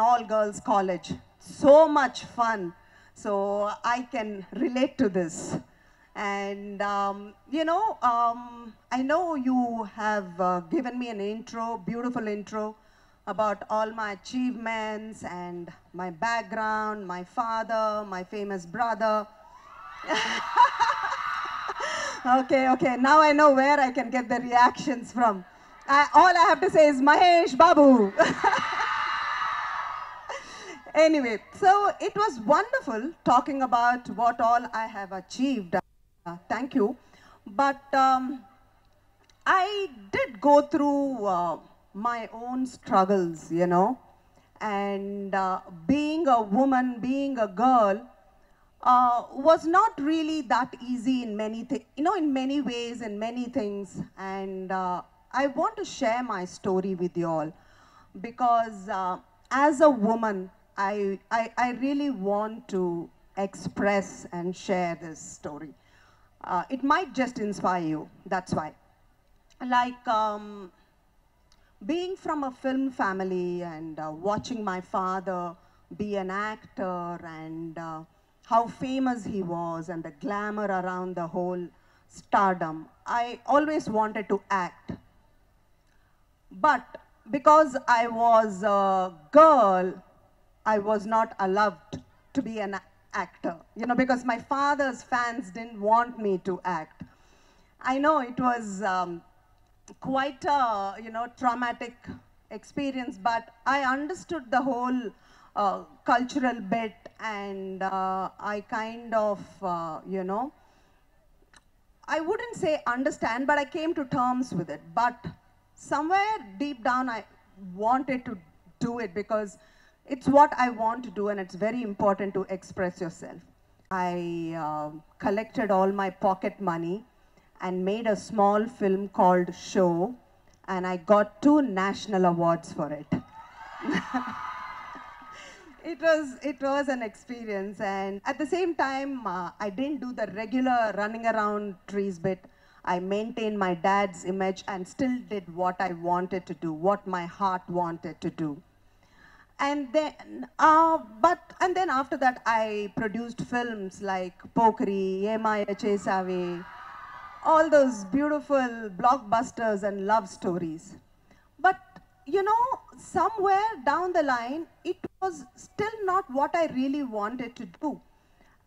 all-girls college. So much fun. So I can relate to this. And, I know you have given me an intro, beautiful intro, about all my achievements and my background, my father, my famous brother. Okay, now I know where I can get the reactions from. All I have to say is Mahesh Babu. Anyway, so it was wonderful talking about what all I have achieved. Thank you. But I did go through my own struggles, and being a woman, being a girl, was not really that easy in many in many ways, in many things. And I want to share my story with you all because as a woman, I really want to express and share this story. It might just inspire you, that's why. Like being from a film family and watching my father be an actor and how famous he was and the glamour around the whole stardom, I always wanted to act. But because I was a girl, I was not allowed to be an actor, because my father's fans didn't want me to act. I know it was quite a, traumatic experience, but I understood the whole cultural bit, and I kind of, I wouldn't say understand, but I came to terms with it. But somewhere deep down, I wanted to do it because it's what I want to do, and it's very important to express yourself. I collected all my pocket money and made a small film called Show, and I got 2 national awards for it. It was an experience, and at the same time, I didn't do the regular running around trees bit. I maintained my dad's image and still did what I wanted to do, what my heart wanted to do. And then, after that, I produced films like Pokri, Yemaya Chesave, all those beautiful blockbusters and love stories. But, somewhere down the line, it was still not what I really wanted to do.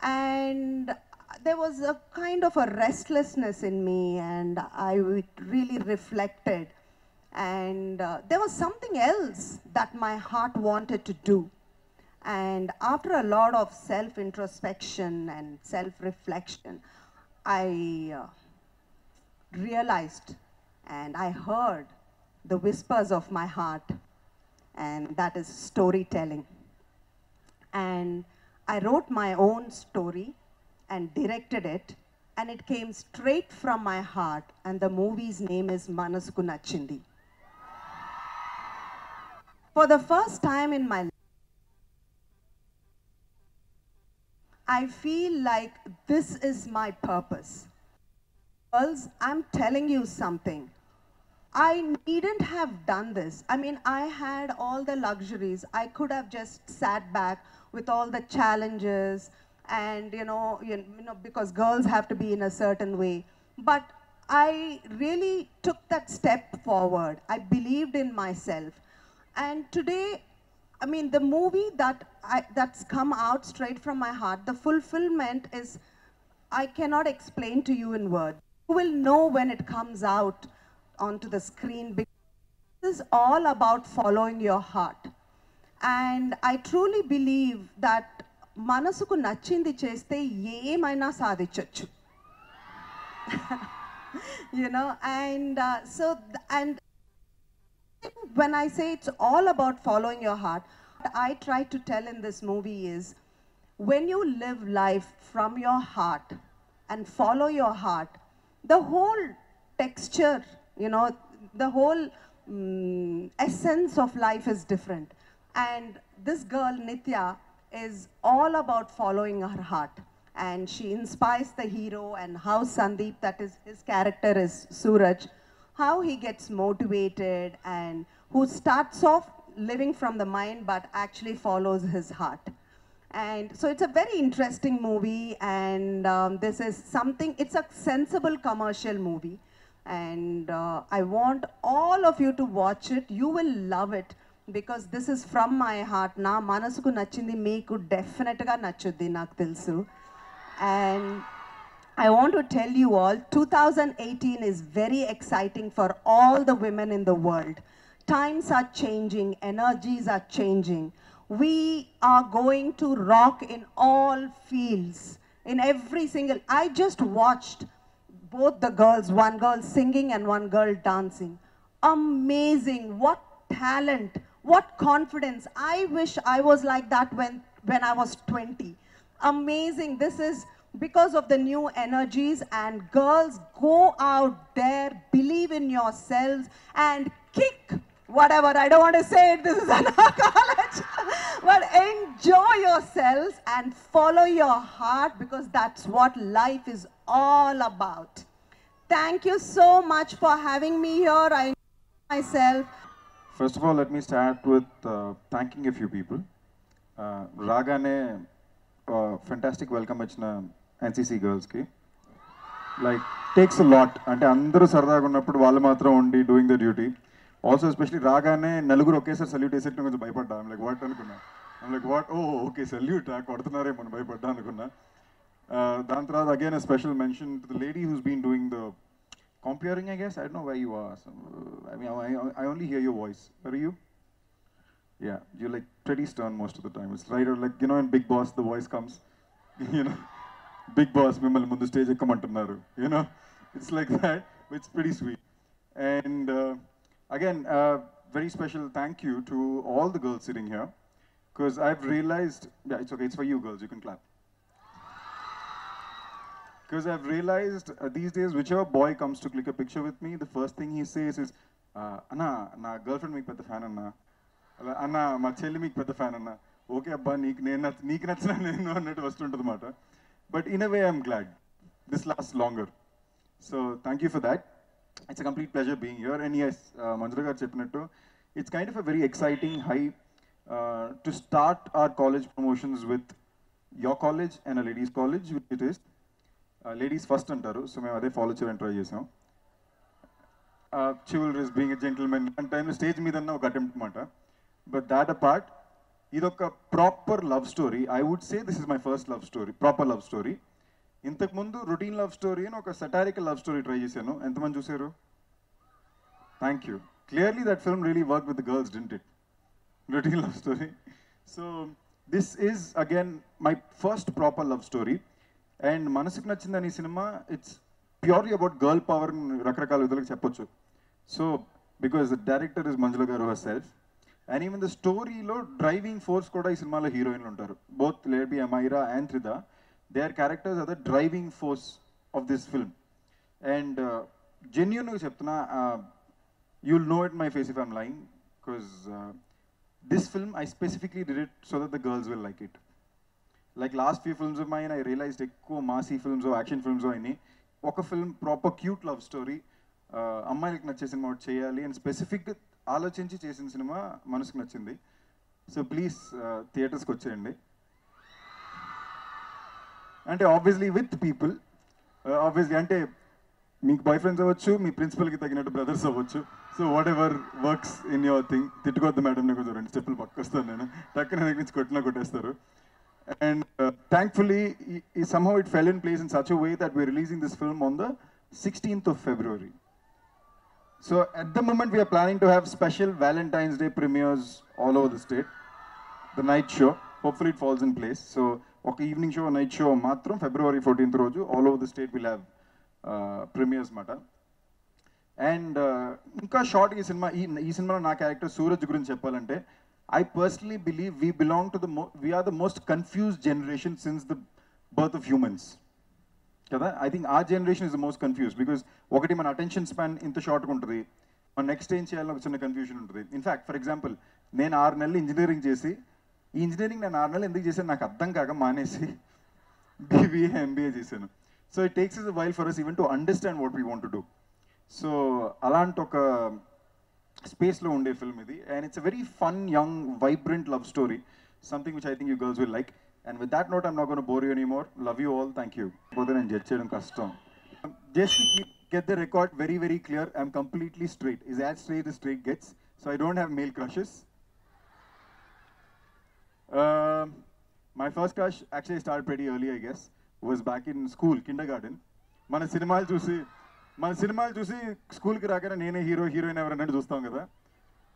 And there was a kind of a restlessness in me, and I really reflected. And there was something else that my heart wanted to do. And after a lot of self-introspection and self-reflection, I realized and I heard the whispers of my heart, and that is storytelling. And I wrote my own story and directed it, and it came straight from my heart, and the movie's name is Manasuku Nachindi. For the first time in my life, I feel like this is my purpose. Girls, I'm telling you something. I needn't have done this. I mean, I had all the luxuries. I could have just sat back with all the challenges and, because girls have to be in a certain way. But I really took that step forward. I believed in myself. And today, I mean, the movie that's come out straight from my heart, the fulfillment is, I cannot explain to you in words. You will know when it comes out onto the screen, because this is all about following your heart. And I truly believe that Manasuku Nachindi cheste yemaina sadhichochu. And when I say it's all about following your heart, what I try to tell in this movie is, when you live life from your heart and follow your heart, the whole texture, the whole essence of life is different. And this girl, Nitya, is all about following her heart. And she inspires the hero, and how Sandeep, that is his character is Suraj, how he gets motivated and who starts off living from the mind, but actually follows his heart. And so it's a very interesting movie, and this is something, it's a sensible commercial movie. And I want all of you to watch it. You will love it because this is from my heart. Na Manasuku Nachindi meeku definite ga nachuddi naaku telusu. And I want to tell you all, 2018 is very exciting for all the women in the world. Times are changing, energies are changing. We are going to rock in all fields, in every single. I just watched both the girls, one girl singing and one girl dancing. Amazing, what talent, what confidence. I wish I was like that when I was 20. Amazing, this is because of the new energies. And girls, go out there, believe in yourselves and kick whatever. I don't want to say it, this is another college. But enjoy yourselves and follow your heart, because that's what life is all about. Thank you so much for having me here. I enjoy myself. First of all, let me start with thanking a few people. Ragane, fantastic welcome ichna NCC girls ki. Like, takes a lot. Ante andaru saradaga unnappudu vallu matram undi doing the duty. Also, especially Ragane, naluguru okesari salute chesettu konచెం భయపడ్డా. I'm like, what అనుకున్నా. I'm like, what? Oh, okay, salute. కొడుతున్నారేమో అని భయపడ్డా అనుకున్నా. దాని తర్వాత again a special mention to the lady who's been doing the comparing, I guess. I don't know where you are. So, I mean, I only hear your voice. Where are you? Yeah, you're like pretty stern most of the time. It's right, like, you know, in Big Boss, the voice comes. You know, Big Boss, mimmalni mundu stage ekkamantunnaru. You know, it's like that. It's pretty sweet. And again, very special thank you to all the girls sitting here, because I've realized, yeah, it's okay, it's for you girls, you can clap. Because I've realized these days, whichever boy comes to click a picture with me, the first thing he says is, Anna, na girlfriend meeku pedda fan anna. Anna, ma chelli meeku pedda fan anna. Okay abba, neeku nachina nenu annattu vastuntadu మాట. But in a way, I'm glad this lasts longer. So thank you for that. It's a complete pleasure being here. And yes, Manjula garu cheppinattu, it's kind of a very exciting high to start our college promotions with your college and a ladies college, which it is. Ladies first antaru, so మేము అదే follow చేయడానికి try చేసాం. Chivalrous, being a gentleman, and time stage మీద ఒక attempt మాట. But that apart, ఇదొక proper love story. I would say this is my first love story, proper love story. ఇంతకుముందు routine love story అని ఒక satirical love story try చేశాను. ఎంతమంది చూసారు? Thank you. Clearly that film really work with the girls, didn't it? Routine love story. So this is again my first proper love story. And మనసుకు నచ్చిందని ఈ సినిమా, it's purely about girl power రకరకాల విధాలుగా చెప్పొచ్చు. So because the director is Manjula garu herself. And even the స్టోరీలో driving force కూడా ఈ సినిమాలో హీరోయిన్లు ఉంటారు. Both lady Amaira and Tridha, their characters are the driving force of this film. And genuinely cheptuna, you'll know it in my face if I'm lying, because this film I specifically did it so that the girls will like it. Like last few films of mine, I realized ekko massy films or action films or any oka film proper cute love story అమ్మాయిలకు నచ్చే cinema ఒకటి చేయాలి అని స్పెసిఫిక్గా ఆలోచించి చేసిన cinema మనసుకు నచ్చింది. సో ప్లీజ్ థియేటర్స్కి వచ్చేయండి. అంటే ఆబ్వియస్లీ విత్ పీపుల్, ఆబ్వియస్లీ అంటే మీకు బాయ్ ఫ్రెండ్స్ అవ్వచ్చు, మీ ప్రిన్సిపల్కి తగినట్టు బ్రదర్స్ అవ్వచ్చు. So whatever works in your thing. తిట్టుకోవద్దు మేడం, నేను కొంచెం 2 స్టెప్పులు పక్క వస్తాను, నేను టక్కున దగ్గర నుంచి కొట్టేస్తారు. And thankfully somehow it fell in place in such a way that we're releasing this film on the 16th of February. So at the moment we are planning to have special Valentine's Day premieres all over the state. The night show, hopefully it falls in place. So ఒక evening show, night show మాత్రం February 14th రోజు all over the state will have premieres మాట. And ఇంకా short ఈ సినిమాలో నా character Suraj గురించి చెప్పాలంటే, I personally believe we belong to we are the most confused generation since the birth of humans. కదా, I think our generation is the most confused because ఒకటి మన అటెన్షన్ స్పాన్ ఇంత షార్ట్గా ఉంటుంది, మన నెక్స్ట్ ఏం చేయాలని ఒక చిన్న కన్ఫ్యూజన్ ఉంటుంది. ఇన్ఫ్యాక్ట్ ఫర్ ఎగ్జాంపుల్, నేను 6 నెలలు ఇంజనీరింగ్ చేసి, ఈ ఇంజనీరింగ్ నేను 6 నెలలు ఎందుకు చేశాను నాకు అర్థం కాక మానేసి BBA MBA చేశాను. So it takes is a while for us even to understand what we want to do. So అలాంటి ఒక స్పేస్లో ఉండే ఫిల్మ్ ఇది, and it's a very fun, young, vibrant love story, something which I think you girls will like. And with that note I'm not gonna bore you anymore. Love you all, thank you. పోతే నేను judge చేయడం కష్టం. Just to get the record very, very clear, I'm completely straight. Is as straight as straight gets. So I don't have male crushes. My first crush actually started pretty early, I guess. Was back in school, kindergarten. మన సినిమాలు చూసి స్కూల్కి రాగానే నేనే heroine ఎవరన్నట్టు చూస్తాం కదా,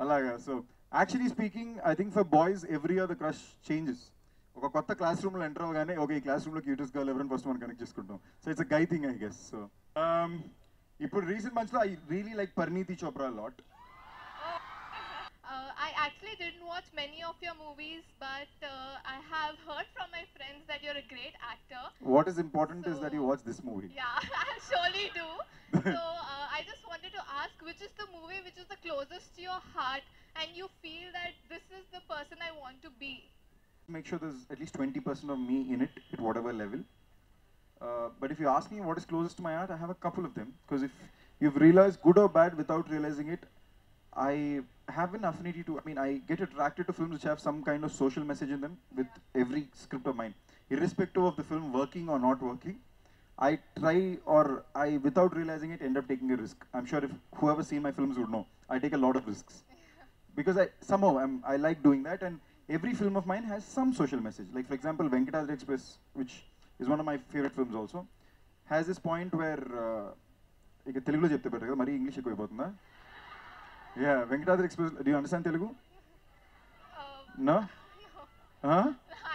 అలాగా. So actually speaking, I think for boys every year the crush changes. ఒక కొత్త క్లాస్ రూమ్లో ఎంటర్ అవగానే ఓకే, ఈ క్లాస్ రూమ్లో క్యూటెస్ట్ గర్ల్ ఎవరైనా ఫస్ట్ మనం కనెక్ట్ చేసుకుంటాం. So it's a guy thing, I guess. So ఇప్పుడు రీసెంట్ మంత్స్లో I really like Parineeti Chopra lot. I actually didn't watch many of your movies, but I have heard from my friends that you're a great actor. What is important is that you watch this movie. Yeah, I surely do. So I just wanted to ask, which is the movie which is the closest to your heart and you feel that this is the person I want to be? Make sure there's at least 20% of me in it at whatever level. But if you ask me what is closest to my heart, I have a couple of them. Because if you've realized good or bad without realizing it, I have an affinity to, I mean, I get attracted to films which have some kind of social message in them with every script of mine. Irrespective of the film working or not working, I try, or I, without realizing it, end up taking a risk. I'm sure if whoever's seen my films would know, I take a lot of risks. Because I like doing that, and every film of mine has some social message. Like for example, Venkatadri Express, which is one of my favorite films also, has this point where, ika Telugulo chepte better kada, mari English ekkoyipotunda. Yeah, Venkatadri Express, do you understand Telugu? No? Huh?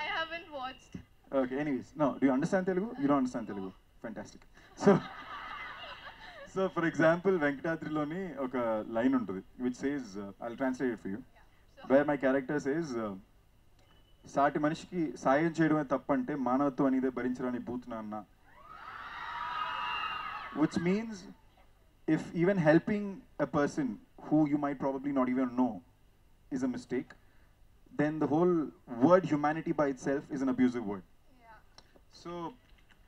I haven't watched. Okay, anyways, no, do you understand Telugu? You don't understand Telugu. Fantastic. So for example, Venkatadri loni oka line untadi which says, I'll translate it for you. Where my character says, సాటి మనిషికి సాయం చేయడమే తప్పంటే మానవత్వం అనేది భరించడానికి బూతున్నా అన్న. Which means if even helping a person who you might probably not even know is a mistake, then the whole word humanity by itself is an abusive word. Yeah. So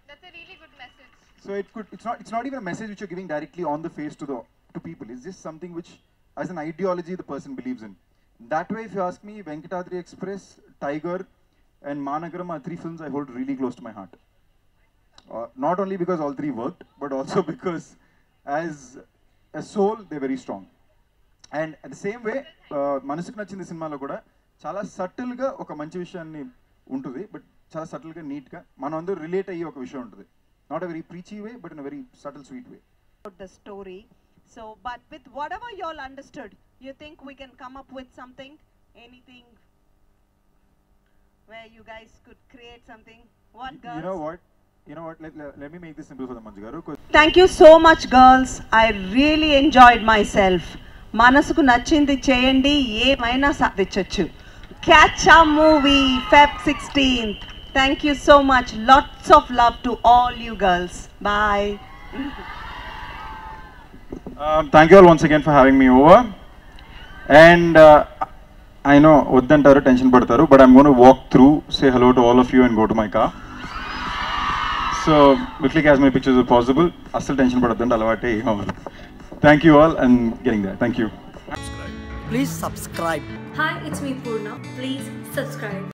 That's a really good message. So it's not even a message which you're giving directly on the face to people. It's just something which, as an ideology, the person believes in. That way, if you ask me, Venkatadri Express, Tiger, and Managaram are three films I hold really close to my heart. Not only because all three worked, but also because as a soul, they're very strong. And at the same way, Manasuku Nachindi సినిమాలో కూడా చాలా సటిల్గా ఒక మంచి విషయాన్ని ఉంటుంది, but చాలా సటిల్గా నీట్గా మనం అందరూ రిలేట్ అయ్యే ఒక విషయం ఉంటుంది. Not a very preachy way, but in a very subtle, sweet way. The story. So, but with whatever you all understood, you think we can come up with something, anything where you guys could create something? What, girls? You know what? Let me make this simple for the Manju garu. Thank you so much, girls. I really enjoyed myself. Manasuku Nachindi cheyandi, emaina sadhichochu. Catch a movie, Feb 16th. Thank you so much. Lots of love to all you girls. Bye. Thank you all once again for having me over. And I know వద్దంటారు, tension పడతారు, but I'm going to walk through, say hello to all of you and go to my car. So we'll click as many pictures as possible. అస్సలు tension పడద్దండి, అలవాటే. Thank you all and getting there. Thank you. Please subscribe. Hi, it's me Purna. Please subscribe.